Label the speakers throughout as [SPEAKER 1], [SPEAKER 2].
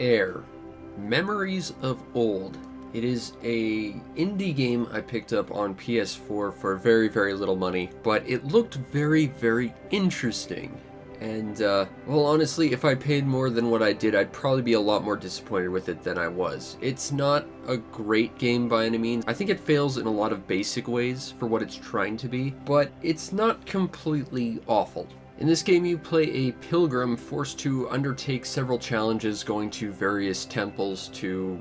[SPEAKER 1] AER, Memories of Old. It is a indie game I picked up on PS4 for very, very little money, but it looked very, very interesting. And, well, honestly, if I paid more than what I did, I'd probably be a lot more disappointed with it than I was. It's not a great game by any means. I think it fails in a lot of basic ways for what it's trying to be, but it's not completely awful. In this game, you play a pilgrim forced to undertake several challenges going to various temples to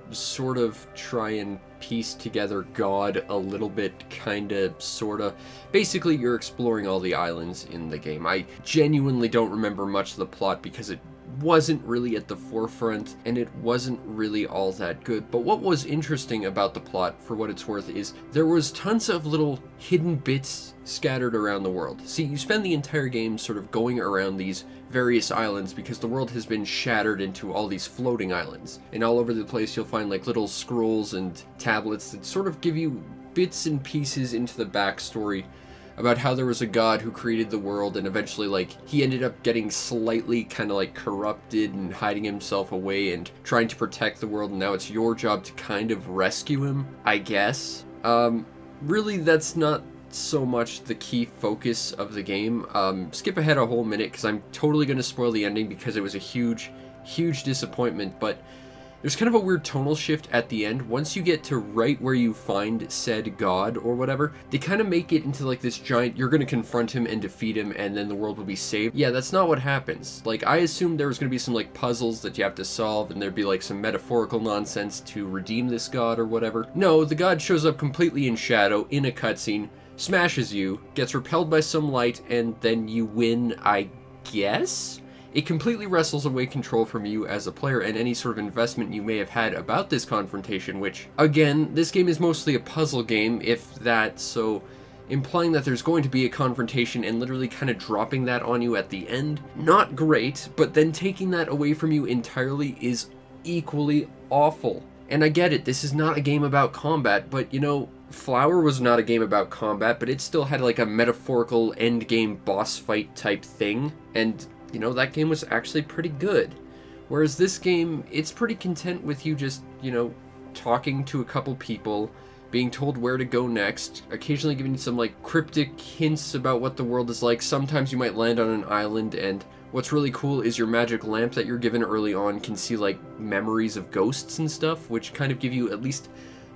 [SPEAKER 1] sort of try and piece together God a little bit, kinda, sorta. Basically, you're exploring all the islands in the game. I genuinely don't remember much of the plot because it wasn't really at the forefront and it wasn't really all that good. But what was interesting about the plot, for what it's worth, is there was tons of little hidden bits scattered around the world. See, you spend the entire game sort of going around these various islands because the world has been shattered into all these floating islands. And all over the place you'll find like little scrolls and tablets that sort of give you bits and pieces into the backstory about how there was a god who created the world, and eventually, like, he ended up getting slightly kind of like corrupted and hiding himself away and trying to protect the world, and now it's your job to kind of rescue him, I guess. Really, that's not so much the key focus of the game. Skip ahead a whole minute because I'm totally going to spoil the ending because it was a huge disappointment, but there's kind of a weird tonal shift at the end. Once you get to right where you find said god or whatever, they kind of make it into like this giant, you're going to confront him and defeat him and then the world will be saved. Yeah, that's not what happens. Like, I assumed there was going to be some like puzzles that you have to solve and there'd be like some metaphorical nonsense to redeem this god or whatever. No, the god shows up completely in shadow in a cutscene, smashes you, gets repelled by some light, and then you win, I guess? It completely wrestles away control from you as a player and any sort of investment you may have had about this confrontation, which, again, this game is mostly a puzzle game, if that, so implying that there's going to be a confrontation and literally kind of dropping that on you at the end, not great, but then taking that away from you entirely is equally awful. And I get it, this is not a game about combat, but, you know, Flower was not a game about combat, but it still had like a metaphorical endgame boss fight type thing, and you know, that game was actually pretty good. Whereas this game, it's pretty content with you just, you know, talking to a couple people, being told where to go next, occasionally giving you some, like, cryptic hints about what the world is like. Sometimes you might land on an island, and what's really cool is your magic lamp that you're given early on can see, like, memories of ghosts and stuff, which kind of give you at least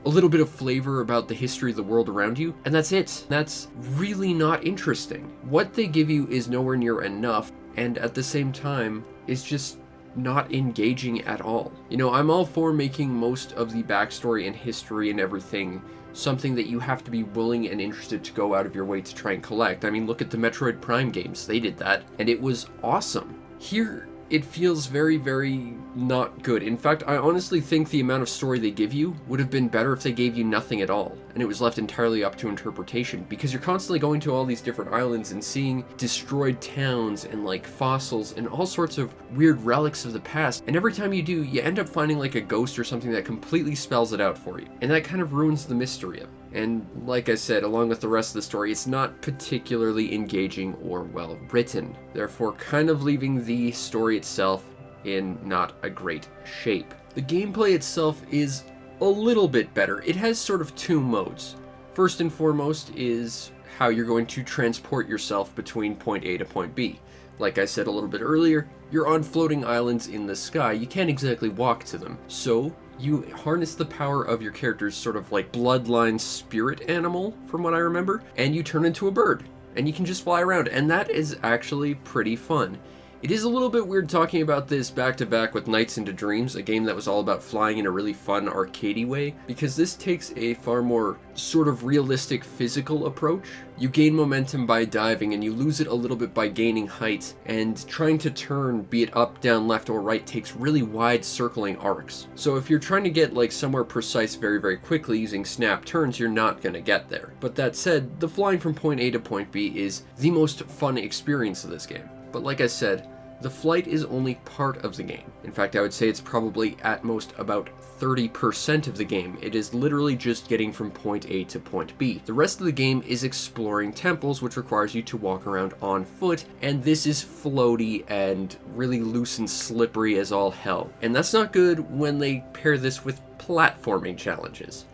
[SPEAKER 1] a little bit of flavor about the history of the world around you, and that's it. That's really not interesting. What they give you is nowhere near enough, and at the same time, it's just not engaging at all. You know, I'm all for making most of the backstory and history and everything something that you have to be willing and interested to go out of your way to try and collect. I mean, look at the Metroid Prime games. They did that, and it was awesome. Here, it feels very, very not good. In fact, I honestly think the amount of story they give you would have been better if they gave you nothing at all, and it was left entirely up to interpretation, because you're constantly going to all these different islands and seeing destroyed towns and like fossils and all sorts of weird relics of the past, and every time you do, you end up finding like a ghost or something that completely spells it out for you, and that kind of ruins the mystery of it. And like I said, along with the rest of the story, it's not particularly engaging or well written, therefore kind of leaving the story itself in not a great shape. The gameplay itself is a little bit better. It has sort of two modes. First and foremost is how you're going to transport yourself between point A to point B. Like I said a little bit earlier, you're on floating islands in the sky. You can't exactly walk to them, so you harness the power of your character's sort of like bloodline spirit animal, from what I remember, and you turn into a bird, and you can just fly around, and that is actually pretty fun. It is a little bit weird talking about this back-to-back with Nights into Dreams, a game that was all about flying in a really fun, arcadey way, because this takes a far more sort of realistic physical approach. You gain momentum by diving, and you lose it a little bit by gaining height, and trying to turn, be it up, down, left, or right, takes really wide circling arcs. So if you're trying to get like somewhere precise very, very quickly using snap turns, you're not gonna get there. But that said, the flying from point A to point B is the most fun experience of this game. But like I said, the flight is only part of the game. In fact, I would say it's probably at most about 30% of the game. It is literally just getting from point A to point B. The rest of the game is exploring temples, which requires you to walk around on foot, and this is floaty and really loose and slippery as all hell. And that's not good when they pair this with platforming challenges.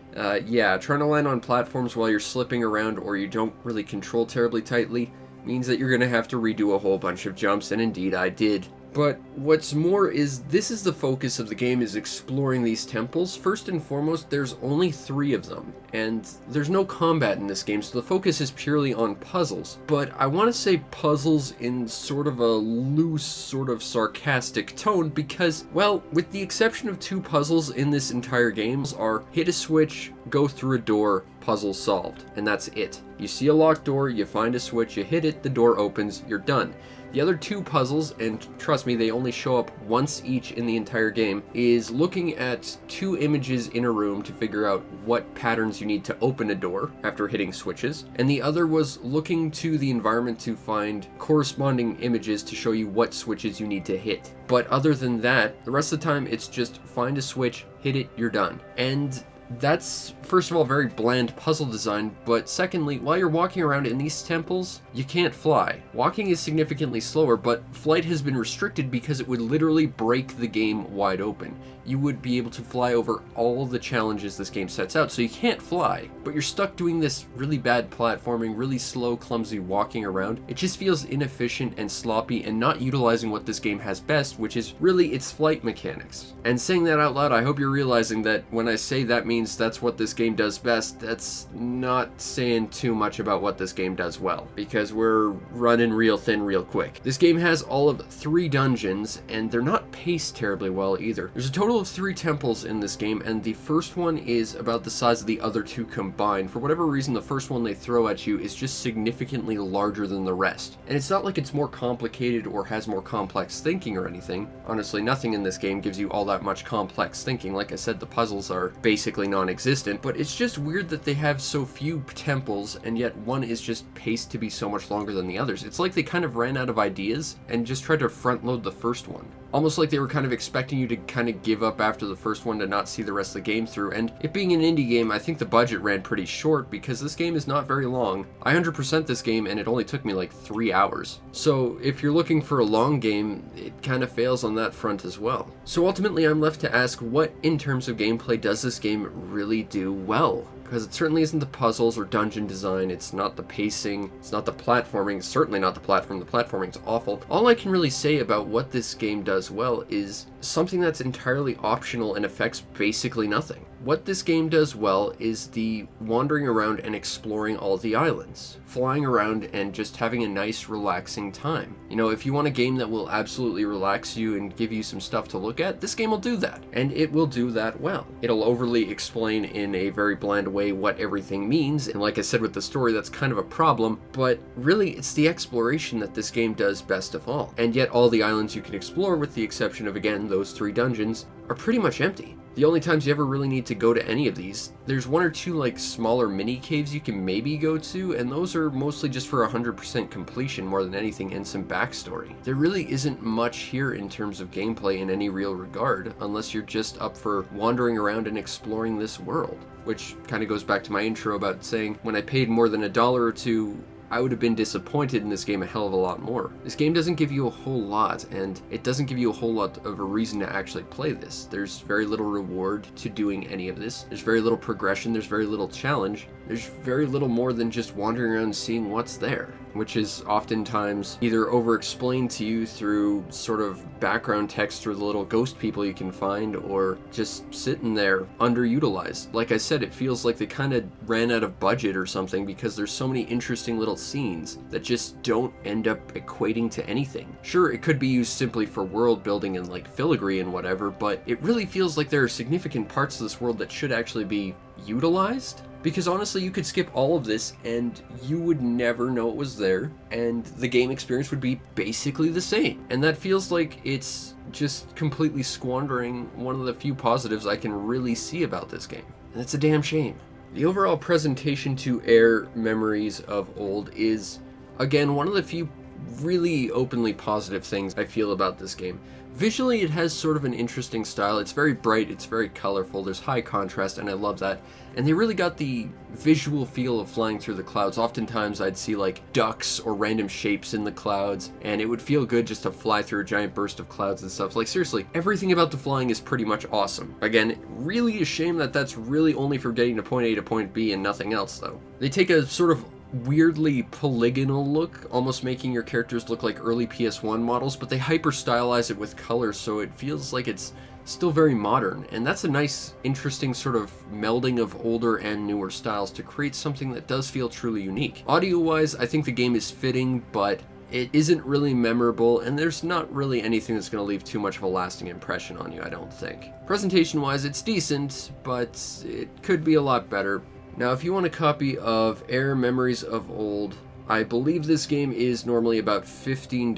[SPEAKER 1] Yeah, trying to land on platforms while you're slipping around or you don't really control terribly tightly means that you're going to have to redo a whole bunch of jumps, and indeed I did. But what's more is this is the focus of the game, is exploring these temples. First and foremost, there's only 3 of them, and there's no combat in this game, so the focus is purely on puzzles. But I want to say puzzles in sort of a loose, sort of sarcastic tone because, well, with the exception of 2 puzzles in this entire game are hit a switch, go through a door, puzzle solved, and that's it. You see a locked door, you find a switch, you hit it, the door opens, you're done. The other 2 puzzles, and trust me, they only show up once each in the entire game, is looking at 2 images in a room to figure out what patterns you need to open a door after hitting switches, and the other was looking to the environment to find corresponding images to show you what switches you need to hit. But other than that, the rest of the time it's just find a switch, hit it, you're done. And that's, first of all, very bland puzzle design, but secondly, while you're walking around in these temples, you can't fly. Walking is significantly slower, but flight has been restricted because it would literally break the game wide open. You would be able to fly over all the challenges this game sets out, so you can't fly, but you're stuck doing this really bad platforming, really slow, clumsy walking around. It just feels inefficient and sloppy and not utilizing what this game has best, which is really its flight mechanics. And saying that out loud, I hope you're realizing that when I say that means that's what this game does best, that's not saying too much about what this game does well, because we're running real thin real quick. This game has all of 3 dungeons, and they're not paced terribly well either. There's a total of 3 temples in this game, and the first one is about the size of the other 2 combined. For whatever reason, the first one they throw at you is just significantly larger than the rest. And it's not like it's more complicated or has more complex thinking or anything. Honestly, nothing in this game gives you all that much complex thinking. Like I said, the puzzles are basically non-existent, but it's just weird that they have so few temples and yet one is just paced to be so much longer than the others. It's like they kind of ran out of ideas and just tried to front load the first one. Almost like they were kind of expecting you to kind of give up after the first one to not see the rest of the game through, and it being an indie game, I think the budget ran pretty short because this game is not very long. I 100% this game and it only took me like 3 hours. So if you're looking for a long game, it kind of fails on that front as well. So ultimately I'm left to ask, what in terms of gameplay does this game really do well? Because it certainly isn't the puzzles or dungeon design, it's not the pacing, it's not the platforming, it's certainly not the platform. The platforming's awful. All I can really say about what this game does well is something that's entirely optional and affects basically nothing. What this game does well is the wandering around and exploring all the islands. Flying around and just having a nice, relaxing time. You know, if you want a game that will absolutely relax you and give you some stuff to look at, this game will do that. And it will do that well. It'll overly explain in a very bland way what everything means, and like I said with the story, that's kind of a problem, but really it's the exploration that this game does best of all. And yet all the islands you can explore, with the exception of, again, those 3 dungeons, are pretty much empty. The only times you ever really need to go to any of these, there's 1 or 2 like smaller mini caves you can maybe go to, and those are mostly just for 100% completion more than anything, and some backstory. There really isn't much here in terms of gameplay in any real regard, unless you're just up for wandering around and exploring this world. Which kind of goes back to my intro about saying when I paid more than $1 or 2, I would have been disappointed in this game a hell of a lot more. This game doesn't give you a whole lot, and it doesn't give you a whole lot of a reason to actually play this. There's very little reward to doing any of this. There's very little progression, there's very little challenge. There's very little more than just wandering around and seeing what's there, which is oftentimes either over-explained to you through sort of background text through the little ghost people you can find, or just sitting there underutilized. Like I said, it feels like they kind of ran out of budget or something because there's so many interesting little scenes that just don't end up equating to anything. Sure, it could be used simply for world building and like filigree and whatever, but it really feels like there are significant parts of this world that should actually be utilized. Because honestly, you could skip all of this and you would never know it was there, and the game experience would be basically the same. And that feels like it's just completely squandering one of the few positives I can really see about this game. And that's a damn shame. The overall presentation to AER Memories of Old is, again, one of the few really openly positive things I feel about this game. Visually, it has sort of an interesting style. It's very bright, it's very colorful, there's high contrast, and I love that. And they really got the visual feel of flying through the clouds. Oftentimes I'd see like ducks or random shapes in the clouds, and it would feel good just to fly through a giant burst of clouds and stuff. Like seriously, everything about the flying is pretty much awesome. Again, really a shame that that's really only for getting to point A to point B and nothing else though. They take a sort of weirdly polygonal look, almost making your characters look like early PS1 models, but they hyper stylize it with color so it feels like it's still very modern, and that's a nice, interesting sort of melding of older and newer styles to create something that does feel truly unique. Audio-wise, I think the game is fitting, but it isn't really memorable, and there's not really anything that's going to leave too much of a lasting impression on you, I don't think. Presentation-wise, it's decent, but it could be a lot better. Now, if you want a copy of AER Memories of Old, I believe this game is normally about $15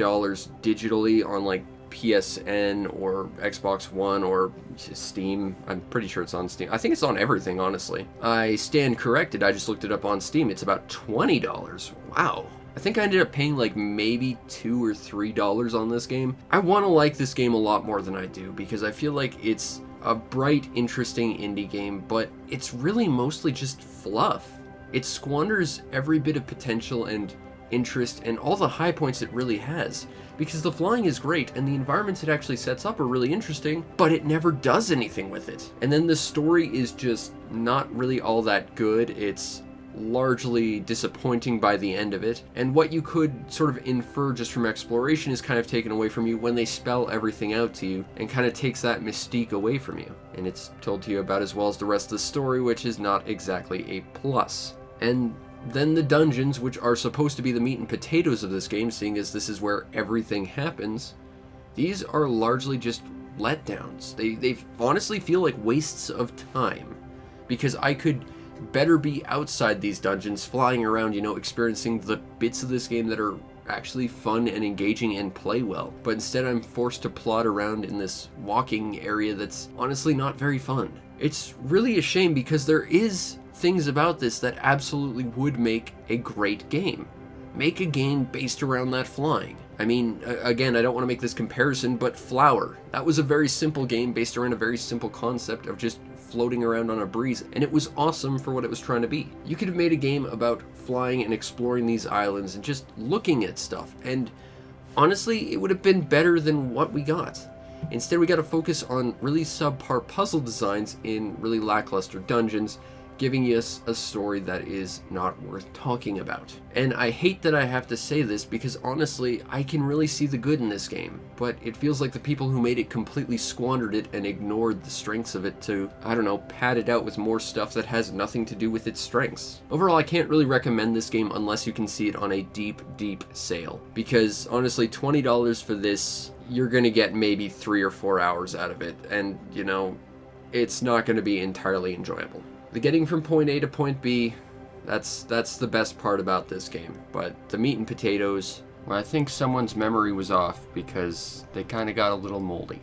[SPEAKER 1] digitally on like PSN or Xbox One or Steam. I'm pretty sure it's on Steam. I think it's on everything, honestly. I stand corrected. I just looked it up on Steam. It's about $20. Wow. I think I ended up paying like maybe $2 or $3 on this game. I want to like this game a lot more than I do because I feel like it's a bright, interesting indie game, but it's really mostly just fluff. It squanders every bit of potential and interest and all the high points it really has, because the flying is great and the environments it actually sets up are really interesting, but it never does anything with it. And then the story is just not really all that good. It's largely disappointing by the end of it, and what you could sort of infer just from exploration is kind of taken away from you when they spell everything out to you, and kind of takes that mystique away from you. And it's told to you about as well as the rest of the story, which is not exactly a plus. And then the dungeons, which are supposed to be the meat and potatoes of this game, seeing as this is where everything happens, these are largely just letdowns. They honestly feel like wastes of time, because I could better be outside these dungeons, flying around, you know, experiencing the bits of this game that are actually fun and engaging and play well. But instead I'm forced to plod around in this walking area that's honestly not very fun. It's really a shame because there is things about this that absolutely would make a great game. Make a game based around that flying. I mean, again, I don't want to make this comparison, but Flower. That was a very simple game based around a very simple concept of just floating around on a breeze, and it was awesome for what it was trying to be. You could have made a game about flying and exploring these islands and just looking at stuff, and honestly, it would have been better than what we got. Instead, we got to focus on really subpar puzzle designs in really lackluster dungeons, giving us a story that is not worth talking about. And I hate that I have to say this because honestly, I can really see the good in this game, but it feels like the people who made it completely squandered it and ignored the strengths of it to, I don't know, pad it out with more stuff that has nothing to do with its strengths. Overall, I can't really recommend this game unless you can see it on a deep, deep sale, because honestly, $20 for this, you're gonna get maybe 3 or 4 hours out of it, and you know, it's not gonna be entirely enjoyable. The getting from point A to point B, that's the best part about this game. But the meat and potatoes, well, I think someone's memory was off because they kind of got a little moldy.